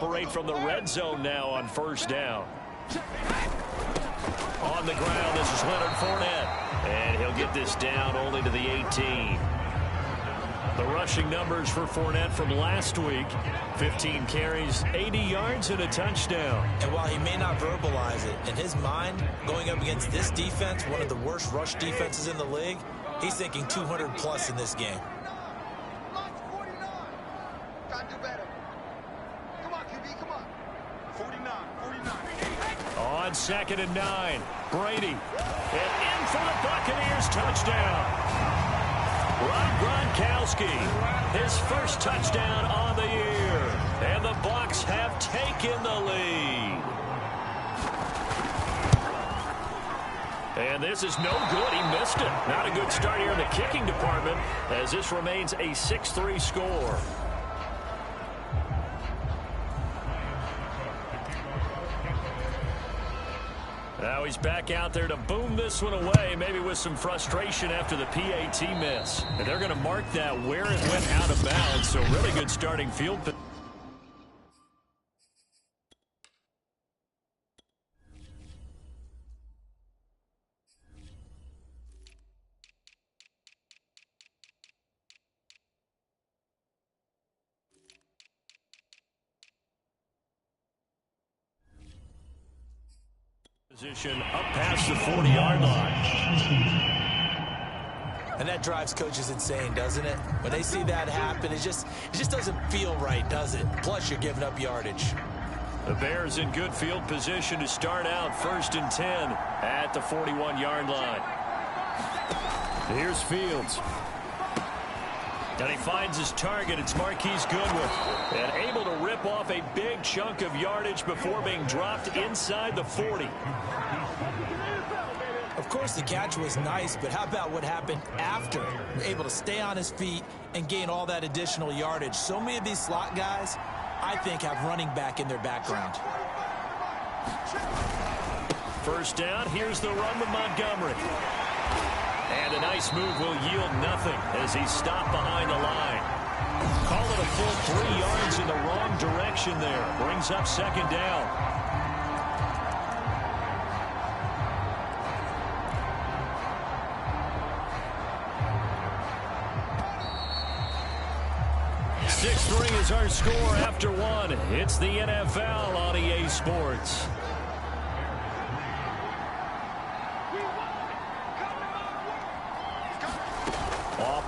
Operate from the red zone now on first down. On the ground, this is Leonard Fournette. And he'll get this down only to the 18. The rushing numbers for Fournette from last week: 15 carries, 80 yards, and a touchdown. And while he may not verbalize it, in his mind, going up against this defense, one of the worst rush defenses in the league, he's thinking 200 plus in this game. On 2nd and 9, Brady. And in for the Buccaneers touchdown. Rob Gronkowski, his first touchdown on the year. And the Bucs have taken the lead. And this is no good. He missed it. Not a good start here in the kicking department, as this remains a 6-3 score. Now he's back out there to boom this one away, maybe with some frustration after the PAT miss. And they're going to mark that where it went out of bounds, so really good starting field. Position up past the 40-yard line. And that drives coaches insane, doesn't it? When they see that happen, it just doesn't feel right, does it? Plus, you're giving up yardage. The Bears in good field position to start out 1st and 10 at the 41-yard line. Here's Fields. And he finds his target. It's Marquise Goodwin. And able to rip off a big chunk of yardage before being dropped inside the 40. Of course, the catch was nice, but how about what happened after? Able to stay on his feet and gain all that additional yardage. So many of these slot guys, I think, have running back in their background. First down, here's the run with Montgomery. And a nice move will yield nothing as he's stopped behind the line. Call it a full 3 yards in the wrong direction there. Brings up 2nd down. .3 is our score after one. It's the NFL on EA Sports.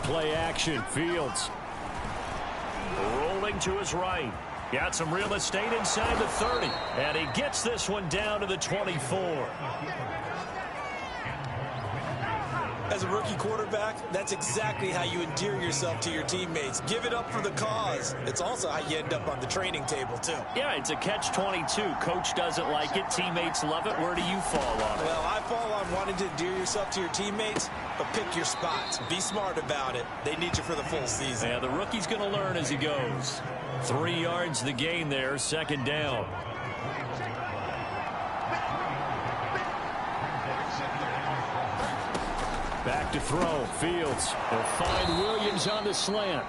Play action. Fields rolling to his right. Got some real estate inside the 30. And he gets this one down to the 24. As a rookie quarterback, that's exactly how you endear yourself to your teammates. Give it up for the cause. It's also how you end up on the training table, too. Yeah, it's a catch-22. Coach doesn't like it. Teammates love it. Where do you fall on it? Well, I fall on wanting to endear yourself to your teammates, but pick your spots. Be smart about it. They need you for the full season. Yeah, the rookie's going to learn as he goes. 3 yards the gain there, 2nd down. Back to throw. Fields. They'll find Williams on the slant.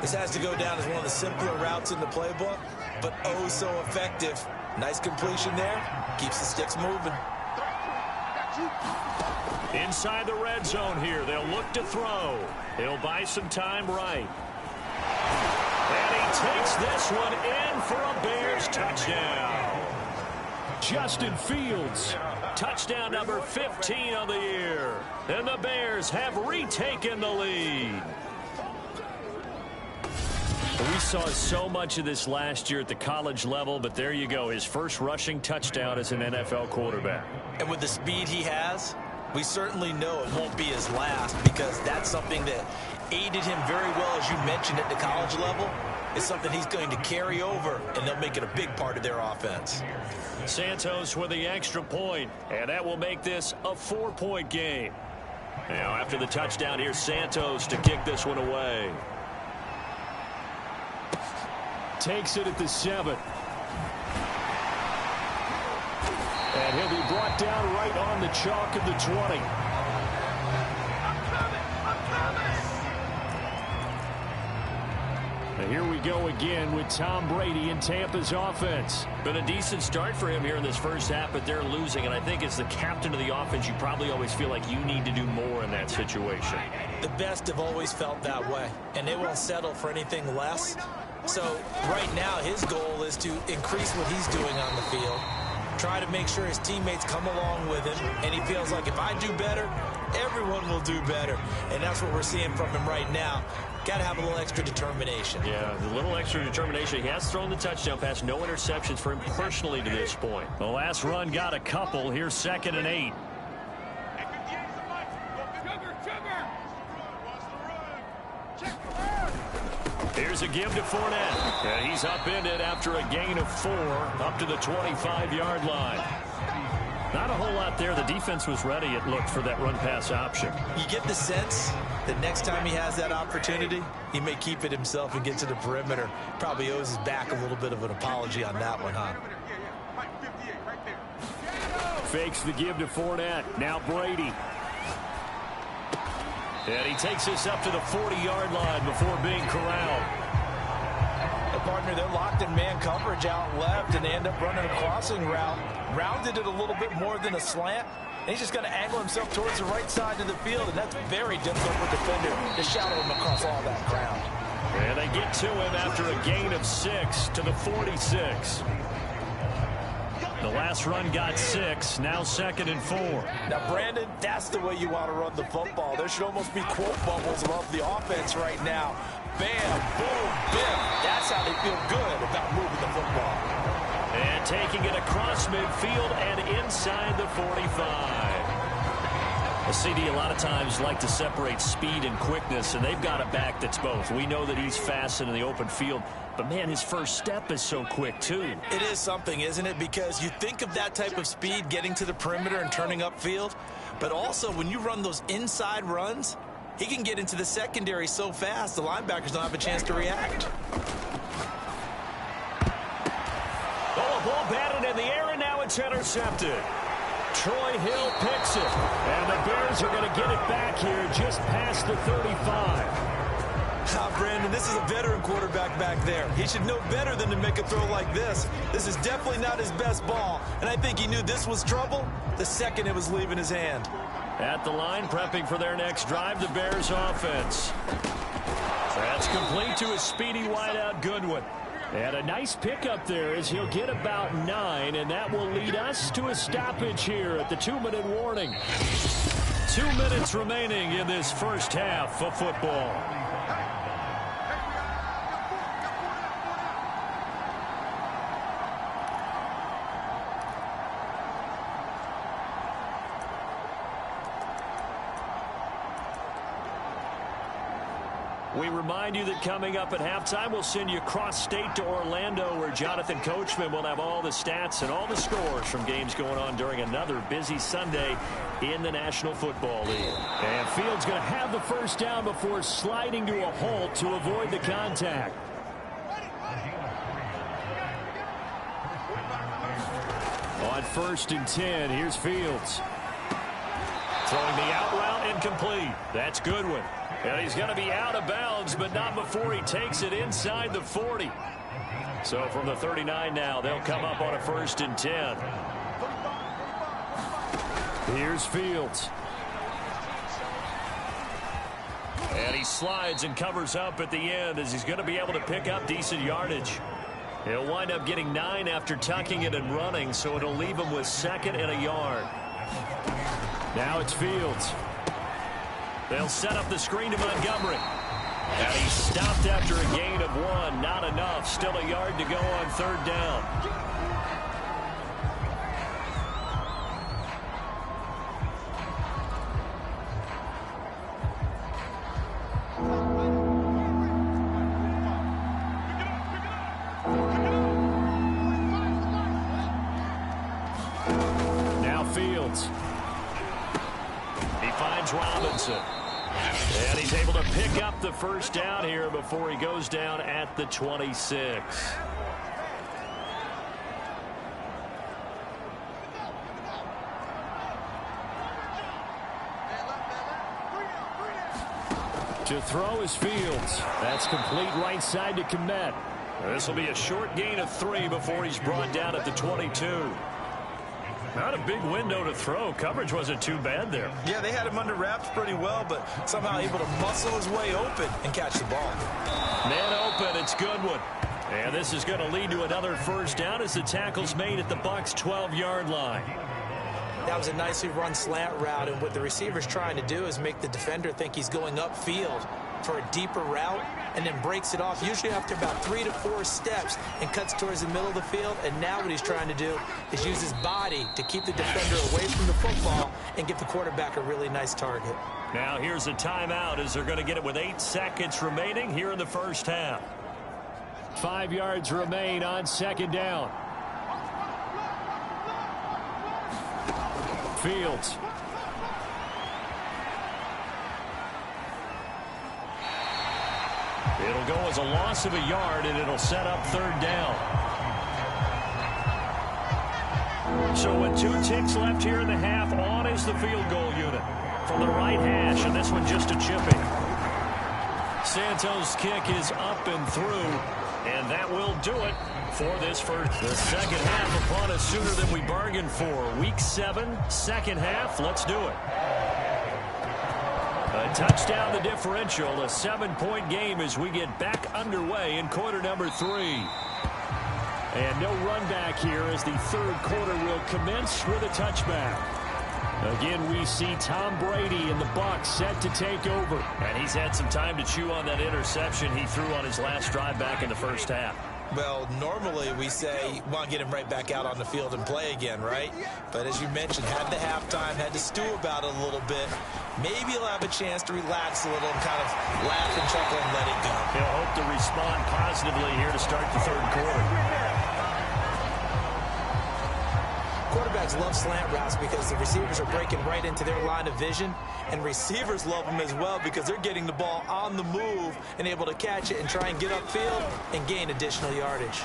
This has to go down as one of the simpler routes in the playbook, but oh so effective. Nice completion there. Keeps the sticks moving. Inside the red zone here. They'll look to throw. He'll buy some time right. And he takes this one in for a Bears touchdown. Justin Fields. Touchdown number 15 on the year. And the Bears have retaken the lead. We saw so much of this last year at the college level, but there you go. His first rushing touchdown as an NFL quarterback. And with the speed he has, we certainly know it won't be his last, because that's something that aided him very well, as you mentioned, at the college level. It's something he's going to carry over, and they'll make it a big part of their offense. Santos with the extra point, and that will make this a 4-point game. Now, after the touchdown, here's Santos to kick this one away. Takes it at the 7. And he'll be brought down right on the chalk of the 20. Now here we go again with Tom Brady in Tampa's offense. Been a decent start for him here in this first half, but they're losing. And I think as the captain of the offense, you probably always feel like you need to do more in that situation. The best have always felt that way, and they won't settle for anything less. So right now his goal is to increase what he's doing on the field, try to make sure his teammates come along with him, and he feels like if I do better, everyone will do better. And that's what we're seeing from him right now. Got to have a little extra determination. Yeah, the little extra determination. He has thrown the touchdown pass. No interceptions for him personally to this point. The last run got a couple. Here's 2nd and 8. Here's a give to Fournette. And he's upended after a gain of 4 up to the 25-yard line. Not a whole lot there. The defense was ready, it looked, for that run-pass option. You get the sense that next time he has that opportunity, he may keep it himself and get to the perimeter. Probably owes his back a little bit of an apology on that one, huh? Fakes the give to Fournette. Now Brady. And he takes this up to the 40-yard line before being corralled. Partner, they're locked in man coverage out left, and they end up running a crossing route. Rounded it a little bit more than a slant. And he's just going to angle himself towards the right side of the field, and that's very difficult for a defender to shadow him across all that ground. And they get to him after a gain of 6 to the 46. The last run got 6, now 2nd and 4. Now, Brandon, that's the way you want to run the football. There should almost be quote bubbles above the offense right now. Bam, boom, bam. That's how they feel good about moving the football. And taking it across midfield and inside the 45. A CD a lot of times like to separate speed and quickness, and they've got a back that's both. We know that he's fast in the open field, but, man, his first step is so quick, too. It is something, isn't it? Because you think of that type of speed getting to the perimeter and turning upfield, but also when you run those inside runs, he can get into the secondary so fast the linebackers don't have a chance to react. Oh, a ball batted in the air, and now it's intercepted. Troy Hill picks it, and the Bears are going to get it back here just past the 35. Brandon, this is a veteran quarterback back there. He should know better than to make a throw like this. This is definitely not his best ball, and I think he knew this was trouble the second it was leaving his hand. At the line, prepping for their next drive, the Bears offense. That's complete to his speedy wideout Goodwin. And a nice pickup there as he'll get about 9, and that will lead us to a stoppage here at the 2-minute warning. 2 minutes remaining in this first half of football. We remind you that coming up at halftime, we'll send you cross-state to Orlando, where Jonathan Coachman will have all the stats and all the scores from games going on during another busy Sunday in the National Football League. And Fields going to have the first down before sliding to a halt to avoid the contact. On 1st and 10, here's Fields. Throwing the out route incomplete. That's Goodwin. And he's going to be out of bounds, but not before he takes it inside the 40. So from the 39 now, they'll come up on a 1st and 10. Here's Fields. And he slides and covers up at the end as he's going to be able to pick up decent yardage. He'll wind up getting 9 after tucking it and running, so it'll leave him with 2nd and a yard. Now it's Fields. They'll set up the screen to Montgomery. And he's stopped after a gain of 1. Not enough. Still a yard to go on 3rd down. Now Fields. He finds Robinson. And he's able to pick up the first down here before he goes down at the 26. To throw is Fields. That's complete right side to Kmet. This will be a short gain of 3 before he's brought down at the 22. Not a big window to throw. Coverage wasn't too bad there. Yeah, they had him under wraps pretty well, but somehow able to muscle his way open and catch the ball. Man open, it's Goodwin. And this is going to lead to another first down as the tackle's made at the Bucs' 12-yard line. That was a nicely run slant route, and what the receiver's trying to do is make the defender think he's going upfield for a deeper route and then breaks it off, usually after about 3 to 4 steps, and cuts towards the middle of the field. And now what he's trying to do is use his body to keep the defender away from the football and give the quarterback a really nice target. Now here's a timeout as they're going to get it with 8 seconds remaining here in the first half. 5 yards remain on second down. Fields. It'll go as a loss of a yard, and it'll set up third down. So with 2 ticks left here in the half, on is the field goal unit from the right hash, and this one just a chipping. Santos' kick is up and through, and that will do it for this first. The second half upon us sooner than we bargained for. Week 7, second half. Let's do it. A touchdown, the differential. A 7-point game as we get back underway in quarter number 3. And no run back here as the third quarter will commence with a touchback. Again, we see Tom Brady and the Bucs set to take over. And he's had some time to chew on that interception he threw on his last drive back in the first half. Well, normally we say, want to get him right back out on the field and play again, right? But as you mentioned, had the halftime, had to stew about it a little bit. Maybe he'll have a chance to relax a little and kind of laugh and chuckle and let it go. He'll hope to respond positively here to start the third quarter. Quarterbacks love slant routes because the receivers are breaking right into their line of vision, and receivers love them as well because they're getting the ball on the move and able to catch it and try and get upfield and gain additional yardage.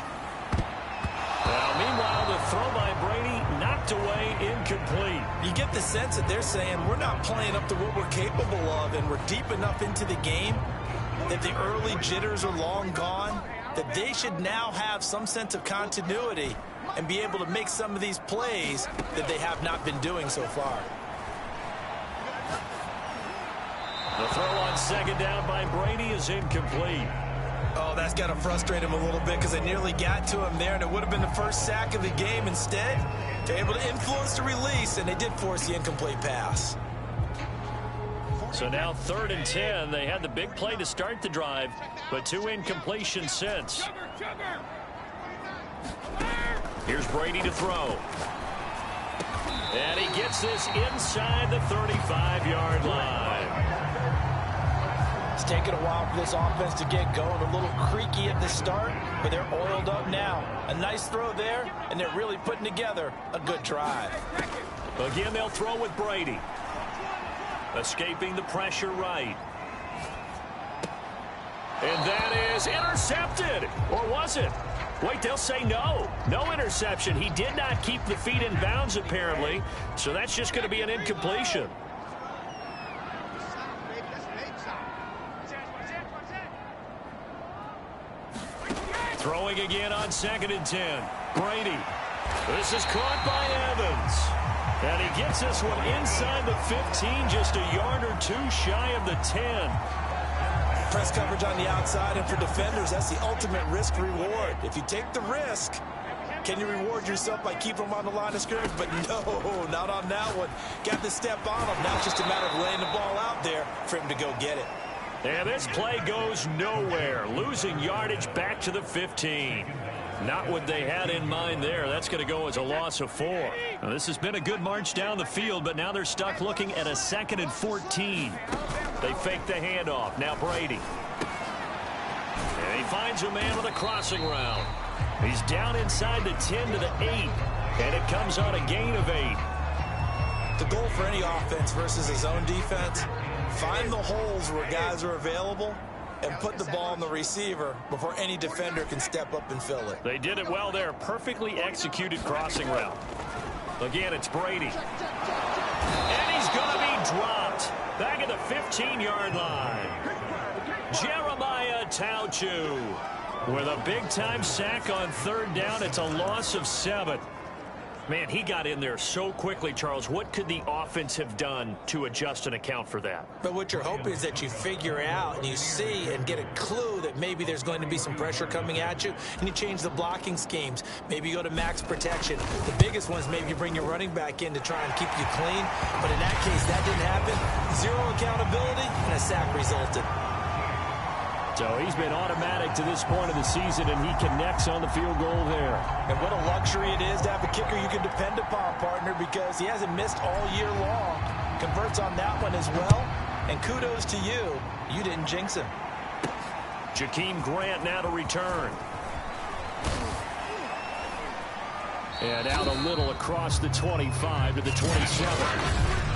Well, meanwhile, the throw by Brady knocked away, incomplete. You get the sense that they're saying we're not playing up to what we're capable of, and we're deep enough into the game that the early jitters are long gone, that they should now have some sense of continuity and be able to make some of these plays that they have not been doing so far. The throw on second down by Brady is incomplete. Oh, that's got to frustrate him a little bit because they nearly got to him there, and it would have been the first sack of the game. Instead, they're able to influence the release, and they did force the incomplete pass. So now 3rd and 10. They had the big play to start the drive, but 2 incompletions since. Here's Brady to throw. And he gets this inside the 35-yard line. It's taken a while for this offense to get going. A little creaky at the start, but they're oiled up now. A nice throw there, and they're really putting together a good drive. Again, they'll throw with Brady. Escaping the pressure right. And that is intercepted. Or was it? Wait, they'll say no. No interception. He did not keep the feet in bounds, apparently. So that's just going to be an incompletion. Throwing again on 2nd and 10. Brady. This is caught by Evans. And he gets this one inside the 15, just a yard or 2 shy of the 10. Press coverage on the outside, and for defenders, that's the ultimate risk-reward. If you take the risk, can you reward yourself by keeping them on the line of scrimmage? But no, not on that one. Got the step on him. Now it's just a matter of laying the ball out there for him to go get it. And this play goes nowhere. Losing yardage back to the 15. Not what they had in mind there. That's going to go as a loss of 4. Now, this has been a good march down the field, but now they're stuck looking at a 2nd and 14. They fake the handoff. Now Brady. And he finds a man with a crossing route. He's down inside the 10 to the 8. And it comes on a gain of 8. The goal for any offense versus his own defense, find the holes where guys are available and put the ball on the receiver before any defender can step up and fill it. They did it well there. Perfectly executed crossing route. Again, it's Brady. And he's going to be dropped back at the 15-yard line. Tauchu with a big-time sack on third down. It's a loss of 7. Man, he got in there so quickly, Charles. What could the offense have done to adjust and account for that? But what you're hoping is that you figure out and you see and get a clue that maybe there's going to be some pressure coming at you, and you change the blocking schemes. Maybe you go to max protection. The biggest one is maybe you bring your running back in to try and keep you clean. But in that case, that didn't happen. 0 accountability, and a sack resulted. So he's been automatic to this point of the season, and he connects on the field goal there. And what a luxury it is to have a kicker you can depend upon, partner, because he hasn't missed all year long. Converts on that one as well. And kudos to you. You didn't jinx him. Jakeem Grant now to return. And out a little across the 25 to the 27.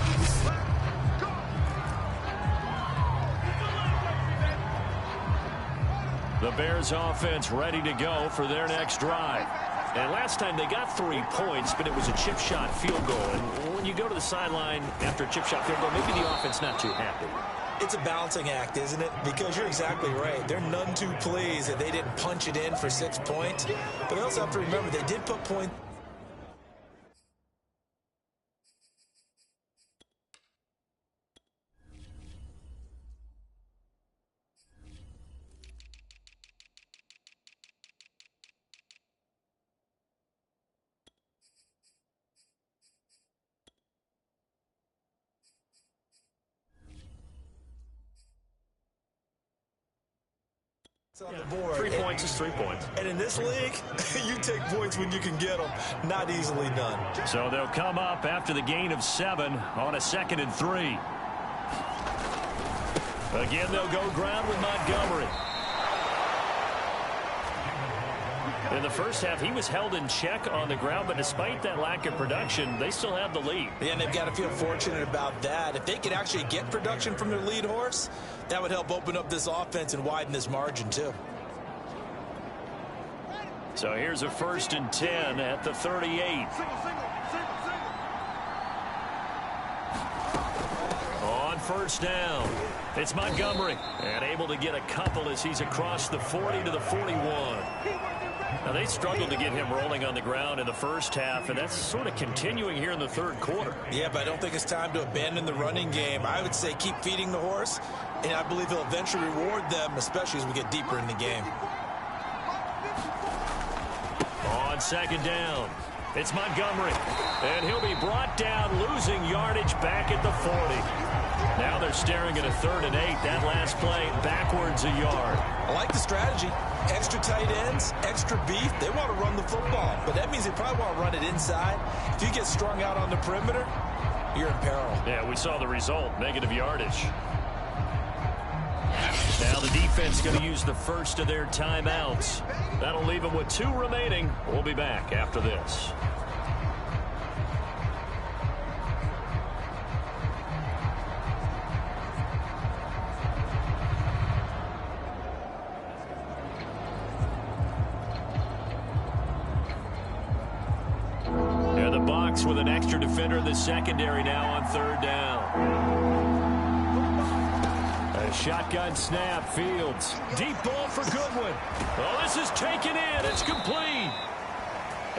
The Bears offense ready to go for their next drive. And last time they got 3 points, but it was a chip shot field goal. And when you go to the sideline after a chip shot field goal, maybe the offense not too happy. It's a balancing act, isn't it? Because you're exactly right. They're none too pleased that they didn't punch it in for 6 points. But they also have to remember they did put points. On the board. 3 points is 3 points. And in this league, you take points when you can get them. Not easily done. So they'll come up after the gain of 7 on a 2nd and 3. Again, they'll go ground with Montgomery. In the first half, he was held in check on the ground, but despite that lack of production, they still have the lead. Yeah, and they've got to feel fortunate about that. If they could actually get production from their lead horse, that would help open up this offense and widen this margin, too. So here's a 1st and 10 at the 38. On 1st down, it's Montgomery. And able to get a couple as he's across the 40 to the 41. Now, they struggled to get him rolling on the ground in the first half, and that's sort of continuing here in the 3rd quarter. Yeah, but I don't think it's time to abandon the running game. I would say keep feeding the horse, and I believe he'll eventually reward them, especially as we get deeper in the game. On 2nd down, it's Montgomery, and he'll be brought down, losing yardage back at the 40. Now they're staring at a 3rd and 8. That last play backwards a yard. I like the strategy. Extra tight ends, extra beef. They want to run the football, but that means they probably want to run it inside. If you get strung out on the perimeter, you're in peril. Yeah, we saw the result, negative yardage. Now the defense going to use the first of their timeouts. That'll leave them with 2 remaining. We'll be back after this. With an extra defender in the secondary now on 3rd down. A shotgun snap, Fields. Deep ball for Goodwin. Oh, this is taken in. It's complete.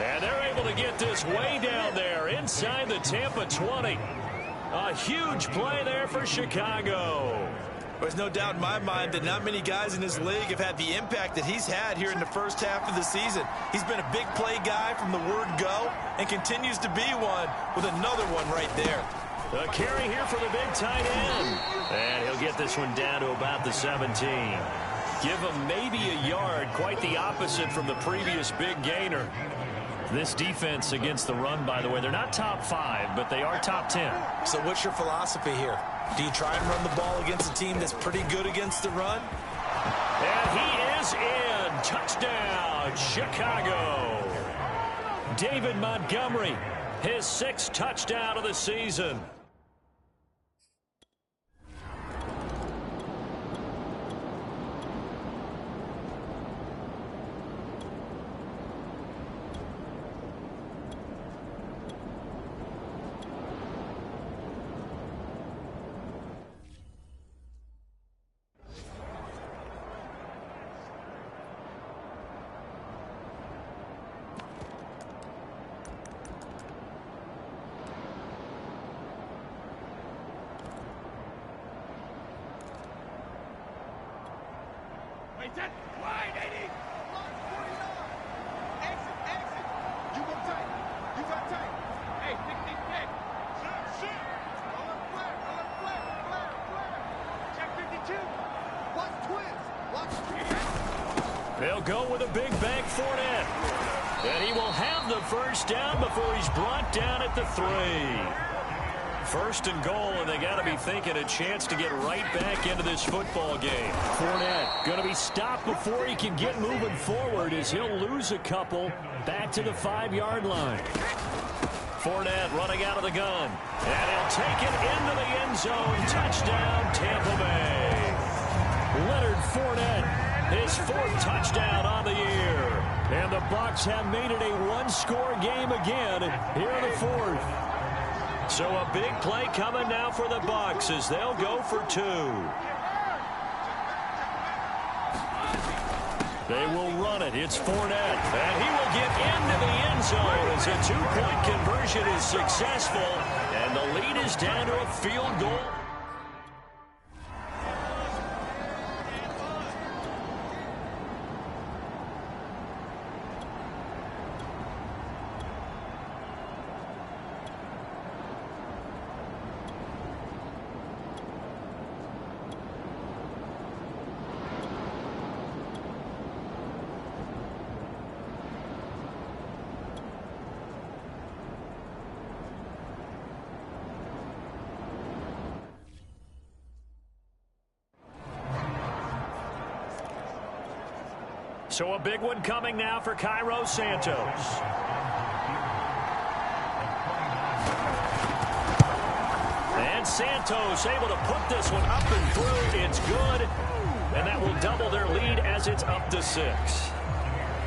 And they're able to get this way down there inside the Tampa 20. A huge play there for Chicago. There's no doubt in my mind that not many guys in this league have had the impact that he's had here in the first half of the season. He's been a big play guy from the word go and continues to be one with another one right there. A carry here for the big tight end. And he'll get this one down to about the 17. Give him maybe a yard, quite the opposite from the previous big gainer. This defense against the run, by the way, they're not top 5, but they are top 10. So what's your philosophy here? Do you try and run the ball against a team that's pretty good against the run? And he is in. Touchdown, Chicago. David Montgomery, his 6th touchdown of the season. They'll go with a big bank Fournette. And he will have the first down before he's brought down at the 3. First and goal, and they got to be thinking a chance to get right back into this football game. Fournette going to be stopped before he can get moving forward as he'll lose a couple back to the 5-yard line. Fournette running out of the gun. And he'll take it into the end zone. Touchdown, Tampa Bay. Leonard Fournette, his 4th touchdown on the year. And the Bucs have made it a one-score game again here in the 4th. So a big play coming now for the Bucs as they'll go for 2. They will run it. It's Fournette. And he will get into the end zone as a 2-point conversion is successful. And the lead is down to a field goal. So a big one coming now for Cairo Santos. And Santos able to put this one up and through. It's good. And that will double their lead as it's up to 6.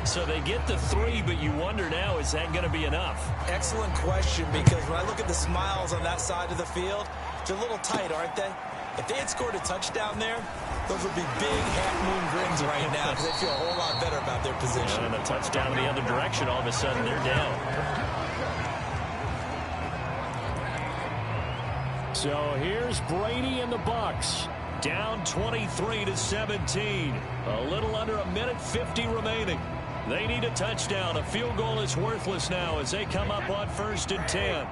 So they get the 3, but you wonder now, is that going to be enough? Excellent question, because when I look at the smiles on that side of the field, they're a little tight, aren't they? If they had scored a touchdown there, those would be big half-moon grins right now because they feel a whole lot better about their position. And a touchdown in the other direction, all of a sudden they're down. So here's Brady and the Bucs. Down 23-17. A little under a minute 50 remaining. They need a touchdown. A field goal is worthless now as they come up on 1st and 10.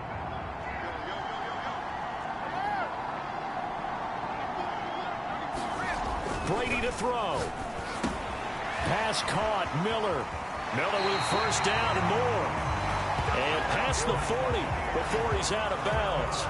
Brady to throw. Pass caught. Miller with a first down and more. And past the 40 before he's out of bounds.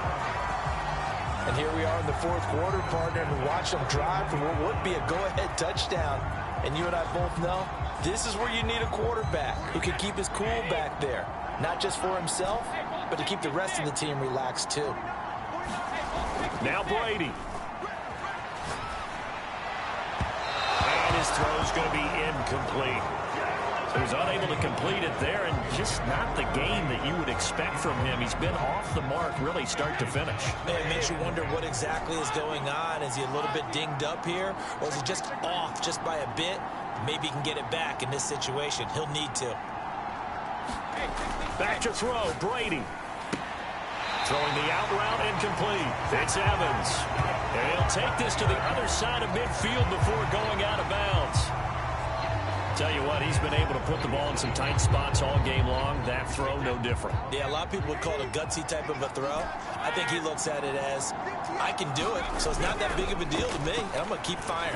And here we are in the 4th quarter, partner, and watch them drive for what would be a go-ahead touchdown. And you and I both know this is where you need a quarterback who can keep his cool back there. Not just for himself, but to keep the rest of the team relaxed too. Now Brady. His throw's going to be incomplete. So he's unable to complete it there, and just not the game that you would expect from him. He's been off the mark really start to finish. It makes you wonder what exactly is going on. Is he a little bit dinged up here, or is he just off just by a bit? Maybe he can get it back in this situation. He'll need to. Back to throw, Brady. Throwing the out route incomplete. It's Evans. And he'll take this to the other side of midfield before going out of bounds. Tell you what, he's been able to put the ball in some tight spots all game long. That throw, no different. Yeah, a lot of people would call it a gutsy type of a throw. I think he looks at it as, I can do it, so it's not that big of a deal to me, and I'm going to keep firing.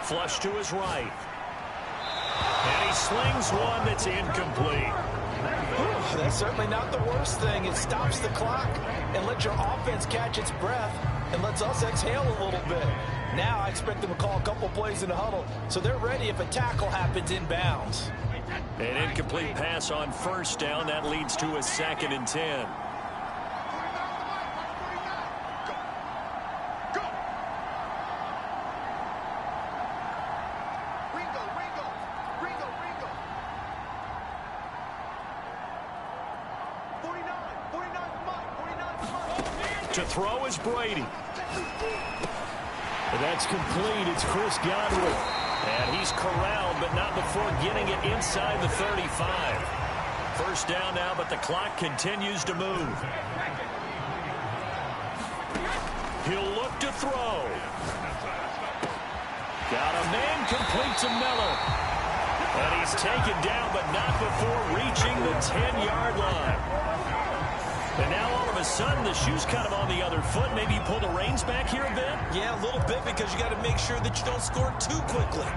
Flush to his right. And he slings one that's incomplete. That's certainly not the worst thing. It stops the clock and lets your offense catch its breath and lets us exhale a little bit. Now I expect them to call a couple plays in the huddle, so they're ready if a tackle happens inbounds. An incomplete pass on first down. That leads to a 2nd and 10. To throw is Brady. And that's complete. It's Chris Godwin. And he's corralled, but not before getting it inside the 35. First down now, but the clock continues to move. He'll look to throw. Got a man incomplete to Miller. And he's taken down, but not before reaching the 10-yard line. And now all of a sudden, the shoe's kind of on the other foot. Maybe you pull the reins back here a bit? Yeah, a little bit, because you got to make sure that you don't score too quickly.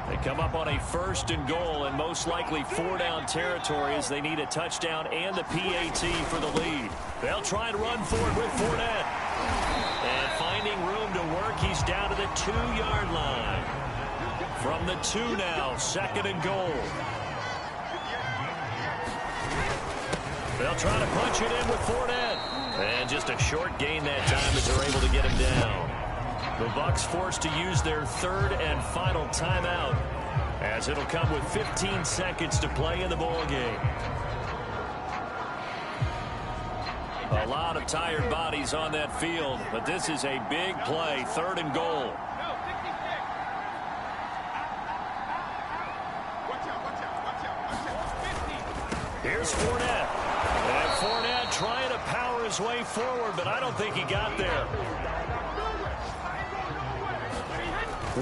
They come up on a 1st and goal, and most likely 4-down territory as they need a touchdown and the PAT for the lead. They'll try and run for it with Fournette. And finding room to work, he's down to the 2-yard line. From the 2 now, 2nd and goal. They'll try to punch it in with Fournette. And just a short gain that time as they're able to get him down. The Bucs forced to use their 3rd and final timeout, as it'll come with 15 seconds to play in the ball game. A lot of tired bodies on that field, but this is a big play, 3rd and goal. Here's Fournette. And Fournette trying to power his way forward, but I don't think he got there.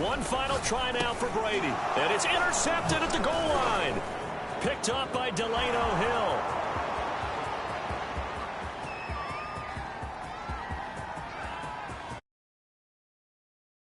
One final try now for Brady. And it's intercepted at the goal line. Picked up by Delano Hill.